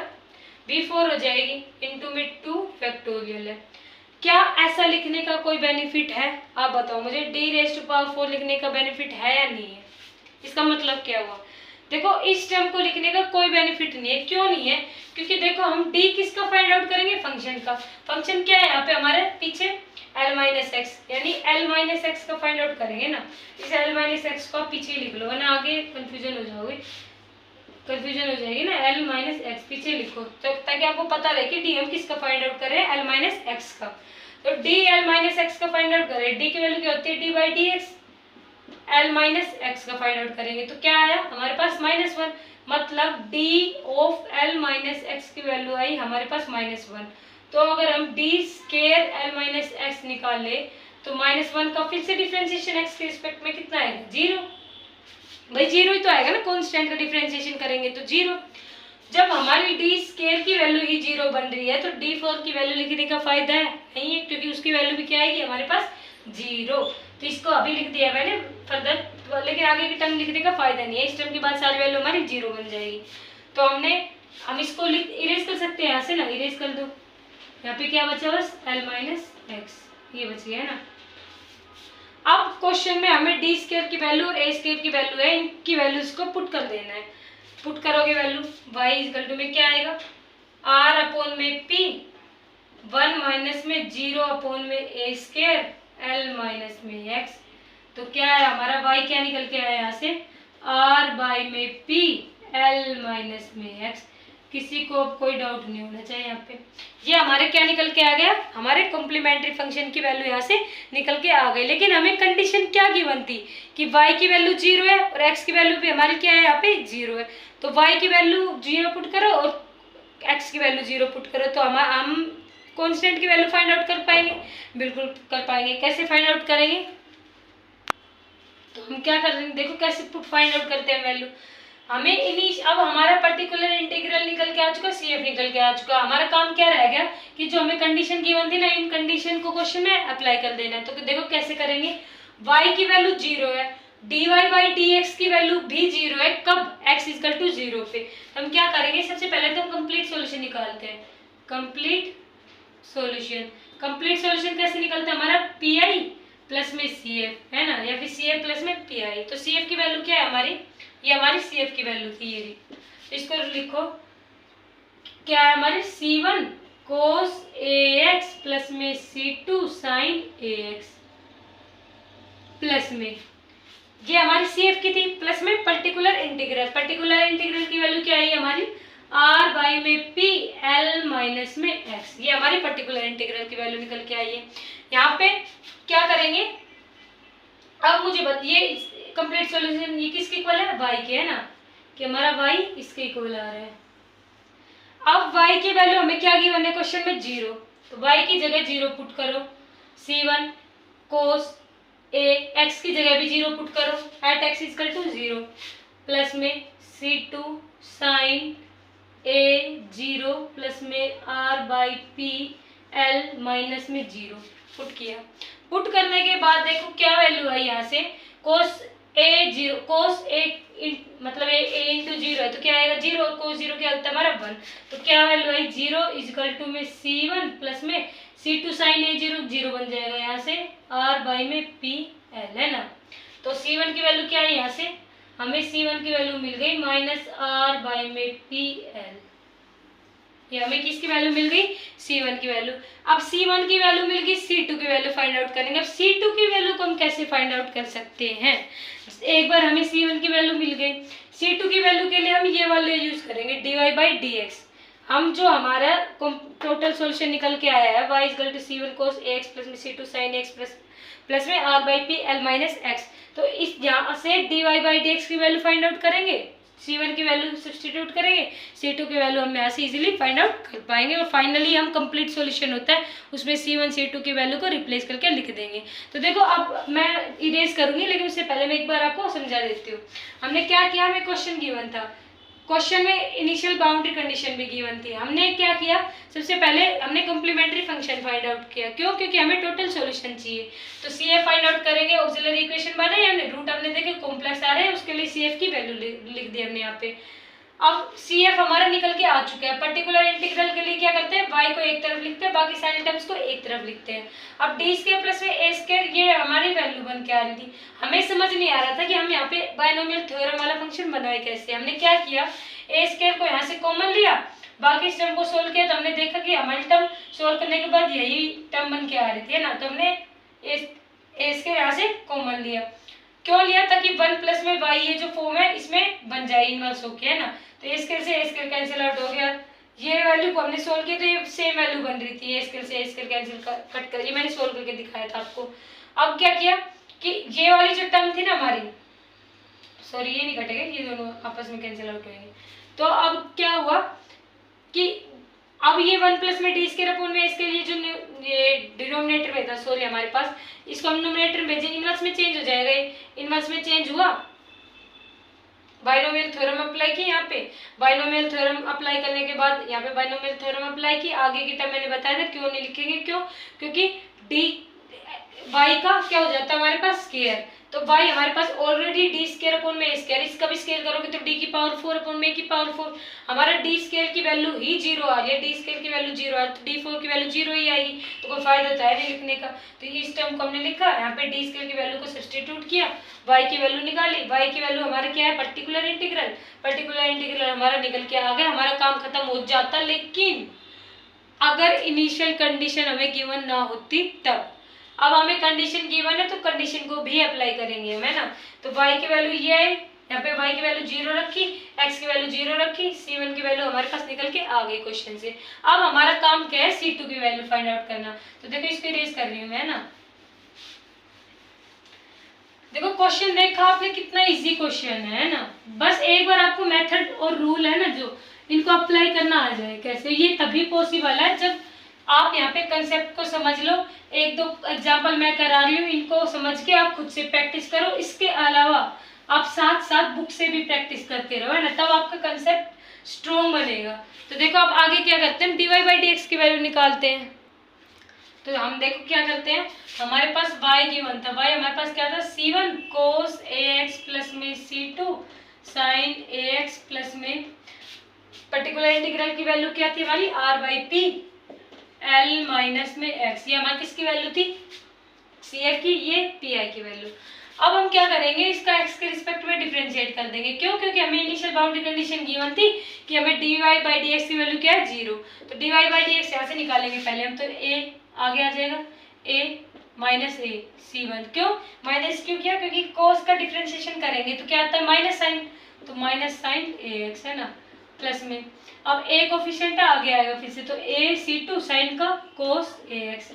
भी 4 हो जाएगी इंटू में 2 फैक्टोरियल है। क्या ऐसा लिखने का कोई बेनिफिट है? आप बताओ मुझे, d रेज़ टू पावर 4 लिखने का बेनिफिट है या नहीं है? इसका मतलब क्या हुआ? देखो इस टर्म को लिखने का कोई बेनिफिट नहीं है। क्यों नहीं है? क्योंकि देखो हम d किसका फाइंड आउट करेंगे, फंक्शन का। फंक्शन क्या है यहाँ पे हमारे पीछे l माइनस एक्स, यानी l माइनस एक्स का फाइंड आउट करेंगे ना। इस l माइनस एक्स को आप पीछे लिख लो वरना आगे कंफ्यूजन हो जाएगी ना। l माइनस एक्स पीछे लिखो तो ताकि आपको पता रहे कि d हम किसका फाइंड आउट कर रहे हैं, l माइनस एक्स का। तो d l माइनस एक्स का फाइंड आउट करें, d की वैल्यू क्या होती है d by d x, l minus x का फाइंड आउट करेंगे तो क्या आया हमारे पास -1, मतलब d of l minus x की वैल्यू आई हमारे पास -1। तो अगर हम d square l minus x निकाले तो -1 का फिर से डिफरेंशिएशन x के रिस्पेक्ट में कितना आएगा, 0। भाई 0 ही तो आएगा ना, कांस्टेंट का डिफरेंशिएशन करेंगे तो 0। जब हमारी d स्क्वायर की वैल्यू ही 0 बन रही है तो d4 की वैल्यू लिखने का फायदा है नहीं है, क्योंकि उसकी वैल्यू भी क्या आएगी हमारे पास 0। तो इसको अभी लिख दिया मैंने फर्दर, लेकिन आगे की टर्म लिखने का फायदा नहीं है। इस टर्म के बाद सारी वैल्यू हमारी 0 बन जाएगी। तो हम इसको इरेज कर सकते हैं यहाँ से ना, इरेज कर दो। यहाँ पे क्या बचा बस l माइनस एक्स, ये बच गया है ना। अब क्वेश्चन में हमें डी स्क्वायर की वैल्यू और ए स्क्वायर की वैल्यू है, इनकी वैल्यूज को पुट कर देना है। पुट करोगे वैल्यू y इक्वल टू में क्या आएगा r अपॉन में p, 1 माइनस में 0 अपॉन में ए स्क्वायर l माइनस में x। तो क्या है हमारा y क्या निकल के आया यहाँ से r बाई में p l माइनस में x। किसी को अब कोई डाउट नहीं होना चाहिए यहाँ पे। ये हमारे क्या निकल के आ गया, हमारे कॉम्प्लीमेंट्री फंक्शन की वैल्यू यहाँ से निकल के आ गई। लेकिन हमें कंडीशन क्या गिवन थी कि y की वैल्यू 0 है और x की वैल्यू भी हमारी क्या है यहाँ पे 0 है। तो y की वैल्यू 0 पुट करो और x की वैल्यू 0 पुट करो तो हम कांस्टेंट की वैल्यू फाइंड आउट कर पाएंगे, बिल्कुल कर पाएंगे। कैसे फाइंड आउट करेंगे, तो हम क्या कर रहे हैं, देखो कैसे पुट फाइंड आउट करते हैं वैल्यू। हमें अब हमारा पर्टिकुलर इंटीग्रल निकल के आ चुका, CF निकल के आ चुका। हमारा काम क्या रह गया कि जो हमें कंडीशन गिवन थी ना, इन कंडीशन को क्वेश्चन में अप्लाई कर देना है। तो देखो कैसे करेंगे, y की वैल्यू 0 है, dy बाई dx की वैल्यू भी 0 है, कब x इक्वल टू 0 पे। हम क्या करेंगे, सबसे पहले तो हम कंप्लीट सॉल्यूशन निकालते हैं। कंप्लीट सॉल्यूशन कैसे निकलता है हमारा, pi प्लस में CF है ना, या फिर CF प्लस में pi। तो CF की वैल्यू क्या है हमारी, ये हमारी CF की वैल्यू थी ये रही। तो इसको लिखो क्या है हमारे C1 cos AX प्लस में C2 sin AX प्लस में, ये हमारी CF की थी, प्लस में पर्टिकुलर इंटीग्रल की वैल्यू क्या है हमारी R बाई में P L माइनस में X। ये हमारी पर्टिकुलर इंटीग्रल की वैल्यू निकल के आई है। यहाँ पे क्या करेंगे, अब मुझे बताइए कंप्लीट सॉल्यूशन ये किसके इक्वल है, y के है ना, कि हमारा y इसके इक्वल आ रहा है। अब y की वैल्यू हमें क्या गिवन है क्वेश्चन में 0, तो y की जगह 0 पुट करो, C1 cos A, x की जगह भी 0 पुट करो at x equal to 0 plus में C2 sin A 0 प्लस में R by P L minus में 0 पुट किया। पुट करने के बाद देखो क्या वैल्यू है यहाँ से, cos A मतलब A इंटू 0 है तो क्या आएगा 0, और cos 0 क्या होता है हमारा 1। तो क्या वैल्यू है 0 इक्वल टू में C1 प्लस में C2 sin A 0 बन जाएगा यहाँ से R बाई में P L है ना। तो C1 की वैल्यू क्या है यहाँ से, हमें C1 की वैल्यू मिल गई -R बाई में P L। ये हमें किसकी वैल्यू मिल गई, C1 की वैल्यू। अब C1 की वैल्यू मिल गई, C2 की वैल्यू फाइंड आउट करेंगे। अब C2 की वैल्यू को हम कैसे फाइंड आउट कर सकते हैं, एक बार हमें C1 की वैल्यू मिल गई, C2 की वैल्यू के लिए हम ये वाले यूज करेंगे dy बाई dx। हम जो हमारा टोटल सॉल्यूशन निकल के आया है y equal to C1 cos AX plus में C2 sin AX प्लस में R by P L minus x. तो इस यहाँ से dy बाई डी एक्स की वैल्यू फाइंड आउट करेंगे, C1 की वैल्यू सब्स्टिट्यूट करेंगे, C2 की वैल्यू हम यहाँ से इजीली फाइंड आउट कर पाएंगे और फाइनली हम कंप्लीट सॉल्यूशन होता है उसमें C1 C2 की वैल्यू को रिप्लेस करके लिख देंगे। तो देखो अब मैं इरेज करूंगी, लेकिन उससे पहले मैं एक बार आपको समझा देती हूँ। हमने क्या किया, हमें क्वेश्चन गिवन था, क्वेश्चन में इनिशियल बाउंड्री कंडीशन भी गिवन थी। हमने क्या किया, सबसे पहले हमने कॉम्प्लीमेंट्री फंक्शन फाइंड आउट किया। क्यों? क्योंकि हमें टोटल सॉल्यूशन चाहिए। तो CF फाइंड आउट करेंगे, ऑक्सिलरी इक्वेशन बनाई हमने, रूट हमने देखे कॉम्प्लेक्स आ रहे हैं, उसके लिए CF की वैल्यू लिख दी हमने यहाँ पे। अब CF हमारा निकल के आ चुका है। पर्टिकुलर इंटीग्रल के लिए क्या करते हैं, y को एक तरफ लिखते हैं, बाकी सारे टर्म्स को एक तरफ लिखते हैं। अब डी स्क्वायर प्लस में ए स्क्वायर ये हमारी वैल्यू बन के आ रही थी। हमें समझ नहीं आ रहा था कि हम यहाँ पे बायनोमियल थ्योरम वाला फंक्शन बनाए कैसे। हमने क्या किया, ए स्क्वायर को यहाँ से कॉमन लिया, बाकी इस टर्म को सोल्व किया, तो हमने देखा कि हमारी टर्म सोल्व करने के बाद यही टर्म बन के आ रही थी, है ना। तो हमने ए स्क्वायर यहाँ से कॉमन लिया। क्यों लिया? ताकि 1 प्लस में y ये जो फॉर्म है इसमें बन जाए इनवर्स होके, है ना। तो ए स्क्वायर से ए स्क्वायर कैंसिल आउट हो गया। ये वैल्यू को हमने सोल्व किया तो ये सेम वैल्यू बन रही थी, ए स्क्वायर से ए स्क्वायर कैंसिल कट कर, ये मैंने सोल्व करके दिखाया था आपको। अब क्या किया कि ये वाली जो टर्म थी ना हमारी, सॉरी ये नहीं कटेगा, ये दोनों आपस में कैंसिल आउट होंगे। तो अब क्या हुआ कि अब ये 1 प्लस में डी स्क्वायर अपॉन में इसके लिए जो ये डिनोमिनेटर में था, सॉरी हमारे पास, इसको हम न्यूमरेटर में भेजे, इनवर्स में चेंज हो जाएगा। इनवर्स में चेंज हुआ, बाइनोमियल थ्योरम अप्लाई की, यहाँ पे बाइनोमियल थ्योरम अप्लाई करने के बाद यहाँ पे बाइनोमियल थ्योरम अप्लाई की। आगे की टर्म मैंने बताया था, क्यों नहीं लिखेंगे, क्यों? क्योंकि डी वाई का क्या हो जाता है हमारे पास स्केयर, तो y हमारे पास ऑलरेडी डी स्केयर अपॉन में स्केयर, इसका भी स्केयर करोगे तो d की पावर 4 अपॉन में की पावर 4, हमारा डी स्केयर की वैल्यू ही 0 आ रही है, डी स्केयर की वैल्यू 0 आ रही है, तो d4 की वैल्यू 0 ही आएगी, तो कोई फायदा तो है नहीं लिखने का। तो इस टर्म को हमने लिखा, यहाँ पे डी स्केयर की वैल्यू को सब्स्टिट्यूट किया, y की वैल्यू निकाली। y की वैल्यू हमारा क्या है, पर्टिकुलर इंटीग्रल, पर्टिकुलर इंटीग्रल हमारा निकल के आ गया, हमारा काम खत्म हो जाता। लेकिन अगर इनिशियल कंडीशन हमें गिवन ना होती तब, अब हमें कंडीशन गिवन है तो कंडीशन को भी अप्लाई करेंगे हम, है ना। तो y की वैल्यू ये है, यहाँ पे y की वैल्यू 0 रखी, x की वैल्यू 0 रखी, C1 की वैल्यू हमारे पास निकल के आ गई क्वेश्चन से। अब हमारा काम क्या है, C2 की वैल्यू फाइंड आउट करना। तो देखो इसको इरेज कर रही हूँ मैं, ना। देखो क्वेश्चन देखा आपने, कितना इजी क्वेश्चन है ना। बस एक बार आपको मेथड और रूल है ना जो, इनको अप्लाई करना आ जाए कैसे। ये तभी पॉसिबल है जब आप यहाँ पे कंसेप्ट को समझ लो। एक दो एग्जाम्पल मैं करा रही हूँ, इनको समझ के आप खुद से प्रैक्टिस करो। इसके अलावा आप साथ साथ बुक से भी प्रैक्टिस करते रहो, है ना, तब आपका कंसेप्ट स्ट्रॉन्ग बनेगा। तो देखो आप आगे क्या करते हैं, dy बाई डी एक्स की वैल्यू निकालते हैं। तो हम देखो क्या करते हैं, हमारे पास y गिवन था, y हमारे पास क्या था, C1 cos ax प्लस में C2 sin ax प्लस में पर्टिकुलर इंटीग्रल की वैल्यू क्या थी हमारी, r by P L minus में x। ये हमारी किसकी वैल्यू थी, CF की, ये PI की वैल्यू। अब हम क्या करेंगे, इसका x के रिस्पेक्ट में डिफरेंशिएट कर देंगे। क्यों? क्योंकि हमें इनिशियल बाउंड्री कंडीशन गिवन थी कि हमें dy बाई डी एक्स की वैल्यू क्या है, 0। तो dy बाई डी एक्स यहाँ से निकालेंगे पहले हम, तो a आगे आ जाएगा, a माइनस a C1। क्यों माइनस, क्यों किया, क्योंकि cos का डिफरेंशिएशन करेंगे तो क्या आता है, माइनस साइन, तो माइनस साइन ax, है ना, प्लस में। अब a कोफिशिएंट आगे आएगा फिर से, तो a C2 साइन का cos ax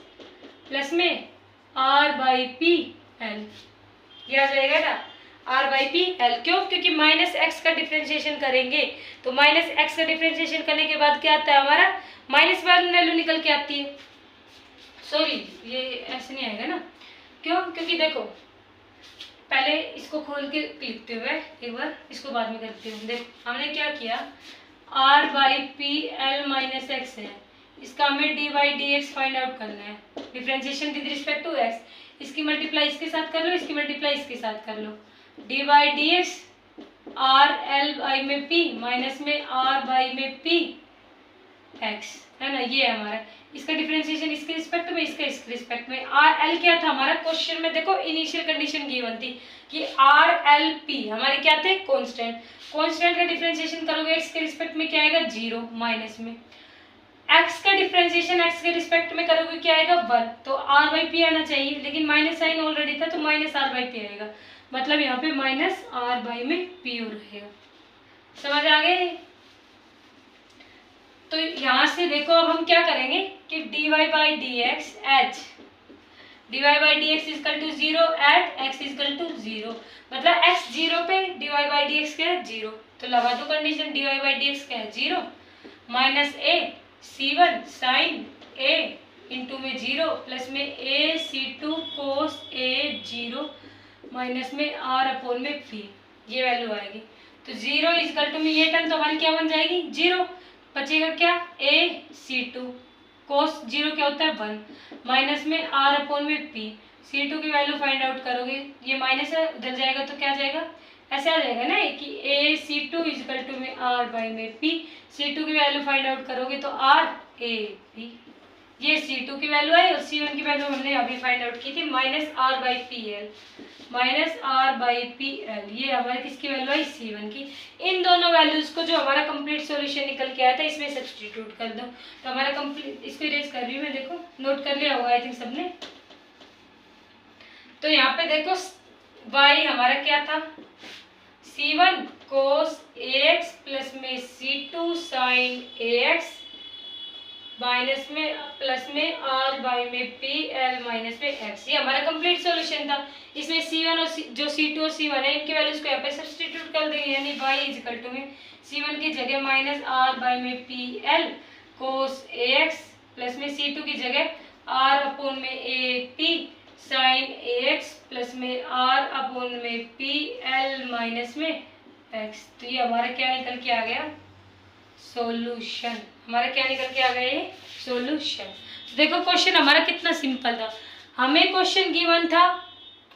प्लस में r बाई पी एल, ये आ जाएगा ना, r बाई पी एल। क्यों? क्योंकि माइनस एक्स का डिफरेंशिएशन करेंगे, तो माइनस एक्स का डिफरेंशिएशन करने के बाद क्या आता है हमारा, माइनस वैल्यू निकल के आती है। सॉरी ये ऐसे नहीं आएगा ना, क्यों? क्योंकि देखो पहले इसको खोल के लिखते हुए एक बार, इसको बाद में करती हूँ। देखो हमने क्या किया, r by p l minus x है, इसका हमें d by d x find out करना है, differentiation with respect to x. इसकी मल्टीप्लाई इसके साथ कर लो, इसकी मल्टीप्लाई इसके साथ कर लो, d by d x r l by में पी माइनस में आर बाई में पी एक्स, है ना, ये है हमारा। इसका डिफरेंशिएशन इसके रिस्पेक्ट में, इसका इसके रिस्पेक्ट में। आर एल क्या था हमारा, क्वेश्चन में देखो इनिशियल कंडीशन गिवन थी कि आर एल पी हमारे क्या थे, कांस्टेंट। कांस्टेंट का डिफरेंशिएशन करोगे एक्स के रिस्पेक्ट में क्या आएगा, 0 माइनस में। एक्स का डिफरेंशिएशन एक्स के रिस्पेक्ट में करोगे क्या आएगा, 1। तो आर बाई पी आना चाहिए, लेकिन माइनस साइन ऑलरेडी था तो माइनस आर बाई पी आएगा, मतलब यहाँ पे माइनस आर बाई में पी हो रहेगा। समझ आ गए? तो यहाँ से देखो अब हम क्या करेंगे कि dy by d x h dy by d x equal to 0 at x equal to 0, मतलब x 0 पे dy बाई डी एक्स क्या है 0, तो लगा दो condition dy by d x क्या है 0 minus a c1 sine a into में 0 प्लस में a c2 cos a 0 minus में r अपोन में p, ये वैल्यू आएगी। तो 0 इजकल टू में ये टर्म तो हमारी क्या बन जाएगी 0, बचेगा क्या a c2 कोस 0 क्या होता है 1 माइनस में r अपोन में p, c2 की वैल्यू फाइंड आउट करोगे, ये माइनस है उधर जाएगा तो क्या जाएगा ऐसे आ जाएगा ना कि a c2 इजकल टू में r बाई में p, c2 की वैल्यू फाइंड आउट करोगे तो r a p, ये c2 की वैल्यू आई और c1 की वैल्यू हमने अभी फाइंड आउट की थी minus r by p l, minus r by p L, ये हमारे किसकी वैल्यू आई c1 की। इन दोनों वैल्यूज को जो हमारा कंप्लीट सॉल्यूशन निकल के आया था इसमें सब्स्टिट्यूट कर दो, तो हमारा कंप्लीट, इसको इरेज कर रही हूँ मैं, देखो नोट कर लिया होगा आई थिंक सबने। तो यहाँ पे देखो y हमारा क्या था c1 कोस ax प्लस में c2 साइन ax माइनस में प्लस में r बाई में पी एल माइनस में x, ये हमारा कंप्लीट सॉल्यूशन था। इसमें c1 और जो c2 और c1 है इनकी वैल्यूज को यहाँ पे सब्स्टिट्यूट कर देंगे, यानी y इजकल टू में c1 की जगह माइनस r बाई में p l cos ax plus में c2 की जगह r अपोन में a p sine ax plus में r अपोन में पी एल माइनस में x, तो ये हमारा क्या निकल के आ गया सॉल्यूशन, हमारा क्या निकल के आ गया ये सॉल्यूशन। तो देखो क्वेश्चन हमारा कितना सिंपल था, हमें क्वेश्चन गिवन था,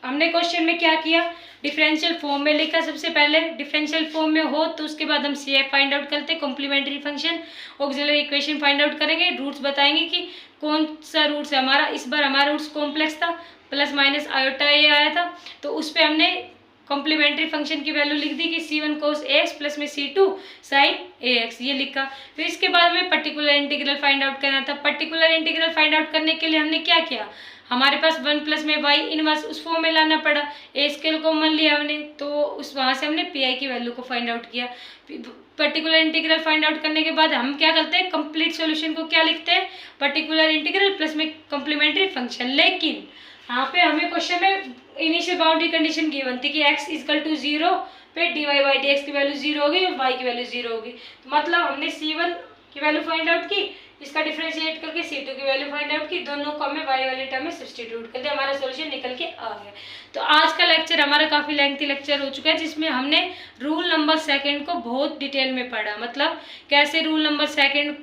हमने क्वेश्चन में क्या किया डिफरेंशियल फॉर्म में लिखा, सबसे पहले डिफरेंशियल फॉर्म में हो तो उसके बाद हम सी एफ फाइंड आउट करते, complementary function auxiliary equation find out करेंगे, रूट्स बताएंगे कि कौन सा रूट्स है हमारा, इस बार हमारा रूट्स कॉम्प्लेक्स था प्लस माइनस आयोटा ए आया था, तो उस पर हमने कॉम्प्लीमेंट्री फंक्शन की वैल्यू लिख दी कि c1 कोस ax प्लस में c2 साइन ax, ये लिखा। फिर इसके बाद में पर्टिकुलर इंटीग्रल फाइंड आउट करना था, पर्टिकुलर इंटीग्रल फाइंड आउट करने के लिए हमने क्या किया, हमारे पास 1 प्लस में y इनवर्स उस फॉर्म में लाना पड़ा, ए स्केल कॉमन लिया हमने तो उस वहाँ से हमने पी आई की वैल्यू को फाइंड आउट किया। पर्टिकुलर इंटीग्रल फाइंड आउट करने के बाद हम क्या करते हैं कंप्लीट सॉल्यूशन को क्या लिखते हैं पर्टिकुलर इंटीग्रल प्लस में कॉम्प्लीमेंट्री फंक्शन। लेकिन यहाँ पे हमें क्वेश्चन में इनिशियल बाउंड्री कंडीशन गिवन थी कि x इजकल टू 0 पे dy बाई डी एक्स की वैल्यू 0 होगी और y की वैल्यू 0 होगी, तो मतलब हमने c1 की वैल्यू फाइंड आउट की, इसका डिफरेंशिएट करके c2 की वैल्यू फाइंड आउट की, दोनों को हमें y वाले टर्म में सब्स्टिट्यूट कर दिया, हमारा सॉल्यूशन निकल के आ गया। तो आज का लेक्चर हमारा काफ़ी लेंथी लेक्चर हो चुका है जिसमें हमने रूल नंबर सेकंड को बहुत डिटेल में पढ़ा, मतलब कैसे रूल नंबर सेकंड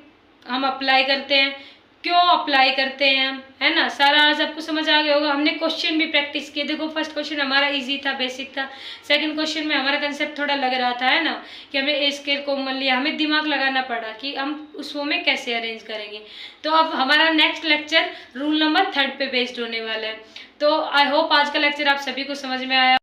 हम अप्लाई करते हैं, क्यों अप्लाई करते हैं, है ना, सारा आज आपको समझ आ गया होगा। हमने क्वेश्चन भी प्रैक्टिस किए, देखो फर्स्ट क्वेश्चन हमारा इजी था, बेसिक था, सेकंड क्वेश्चन में हमारा कंसेप्ट थोड़ा लग रहा था, है ना, कि हमें ए स्केल कॉमन लिया, हमें दिमाग लगाना पड़ा कि हम उस फॉर्म में कैसे अरेंज करेंगे। तो अब हमारा नेक्स्ट लेक्चर रूल नंबर 3 पे बेस्ड होने वाला है। तो आई होप आज का लेक्चर आप सभी को समझ में आया।